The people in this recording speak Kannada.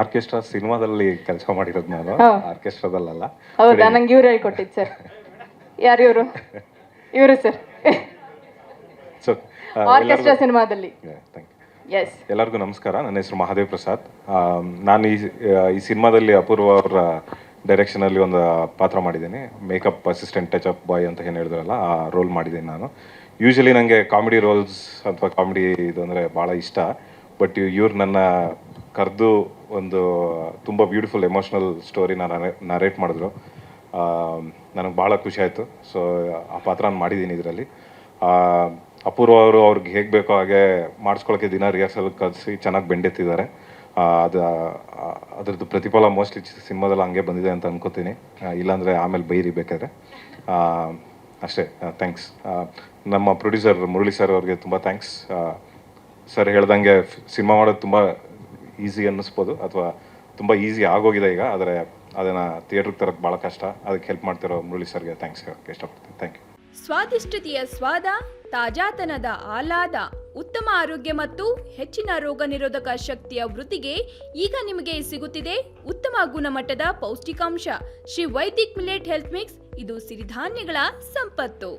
ಆರ್ಕೆಸ್ಟ್ರಾ ಸಿನಿಮಾದಲ್ಲಿ ಕೆಲಸ ಮಾಡಿರೋದು ನಾನು, ಆರ್ಕೆಸ್ಟ್ರಾದಲ್ಲ. ಹೌದಾ? ನಂಗೆ ಇವ್ರು ಹೇಳ್ಕೊಟ್ಟಿದ್ದು ಸರ್. ಯಾರು ಇವರು? ಇವರು ಸರ್, ಸೊ ಆರ್ಕೆಸ್ಟ್ರಾ ಸಿನಿಮಾದಲ್ಲಿ. ಎಸ್, ಎಲ್ಲರಿಗೂ ನಮಸ್ಕಾರ. ನನ್ನ ಹೆಸರು ಮಹಾದೇವ್ ಪ್ರಸಾದ್. ನಾನು ಈ ಸಿನಿಮಾದಲ್ಲಿ ಅಪೂರ್ವ ಅವರ ಡೈರೆಕ್ಷನಲ್ಲಿ ಒಂದು ಪಾತ್ರ ಮಾಡಿದ್ದೀನಿ. ಮೇಕಪ್ ಅಸಿಸ್ಟೆಂಟ್, ಟಚ್ ಅಪ್ ಬಾಯ್ ಅಂತ ಏನು ಹೇಳಿದ್ರಲ್ಲ, ಆ ರೋಲ್ ಮಾಡಿದ್ದೀನಿ ನಾನು. ಯೂಶ್ವಲಿ ನನಗೆ ಕಾಮಿಡಿ ರೋಲ್ಸ್ ಅಥವಾ ಕಾಮಿಡಿ ಇದು ಅಂದರೆ ಭಾಳ ಇಷ್ಟ. ಬಟ್ ಇವ್ರು ನನ್ನ ಕರೆದು ಒಂದು ತುಂಬ ಬ್ಯೂಟಿಫುಲ್ ಎಮೋಷ್ನಲ್ ಸ್ಟೋರಿನ ನರೇಟ್ ಮಾಡಿದ್ರು. ನನಗೆ ಭಾಳ ಖುಷಿ ಆಯಿತು. ಸೊ ಆ ಪಾತ್ರ ನಾನು ಮಾಡಿದ್ದೀನಿ ಇದರಲ್ಲಿ. ಅಪೂರ್ವ ಅವರು ಅವ್ರಿಗೆ ಹೇಗೆ ಬೇಕೋ ಹಾಗೆ ಮಾಡಿಸ್ಕೊಳ್ಳೋಕ್ಕೆ ದಿನ ರಿಹರ್ಸಲ್ ಕಲಿಸಿ ಚೆನ್ನಾಗಿ ಬೆಂಡೆತ್ತಿದ್ದಾರೆ. ಅದ್ರದ್ದು ಪ್ರತಿಫಲ ಮೋಸ್ಟ್ಲಿ ಸಿನಿಮಾದಲ್ಲಿ ಹಂಗೆ ಬಂದಿದೆ ಅಂತ ಅನ್ಕೋತೀನಿ. ಇಲ್ಲಾಂದರೆ ಆಮೇಲೆ ಬೈರಿ ಬೇಕಾದ್ರೆ. ಅಷ್ಟೇ, ಥ್ಯಾಂಕ್ಸ್. ನಮ್ಮ ಪ್ರೊಡ್ಯೂಸರ್ ಮುರಳಿ ಸರ್ ಅವ್ರಿಗೆ ತುಂಬ ಥ್ಯಾಂಕ್ಸ್. ಸರ್ ಹೇಳ್ದಂಗೆ ಸಿನಿಮಾ ಮಾಡೋದು ತುಂಬ ಈಸಿ ಅನ್ನಿಸ್ಬೋದು, ಅಥವಾ ತುಂಬ ಈಸಿ ಆಗೋಗಿದೆ ಈಗ. ಆದರೆ ಅದನ್ನು ಥಿಯೇಟ್ರಿಗೆ ತರೋಕ್ಕೆ ಭಾಳ ಕಷ್ಟ. ಅದಕ್ಕೆ ಹೆಲ್ಪ್ ಮಾಡ್ತಿರೋ ಮುರಳಿ ಸರ್ಗೆ ಥ್ಯಾಂಕ್ಸ್ ಹೇಳೋಕ್ಕೆ ಇಷ್ಟಪಡ್ತೀನಿ. Thank you. ಸ್ವಾದಿಷ್ಟತೆಯ ಸ್ವಾದ, ತಾಜಾತನದ ಆಹ್ಲಾದ, ಉತ್ತಮ ಆರೋಗ್ಯ ಮತ್ತು ಹೆಚ್ಚಿನ ರೋಗ ನಿರೋಧಕ ಶಕ್ತಿಯ ವೃದ್ಧಿಗೆ ಈಗ ನಿಮಗೆ ಸಿಗುತ್ತಿದೆ ಉತ್ತಮ ಗುಣಮಟ್ಟದ ಪೌಷ್ಟಿಕಾಂಶ. Shri Vaidik millet health mix. ಇದು ಸಿರಿಧಾನ್ಯಗಳ ಸಂಪತ್ತು.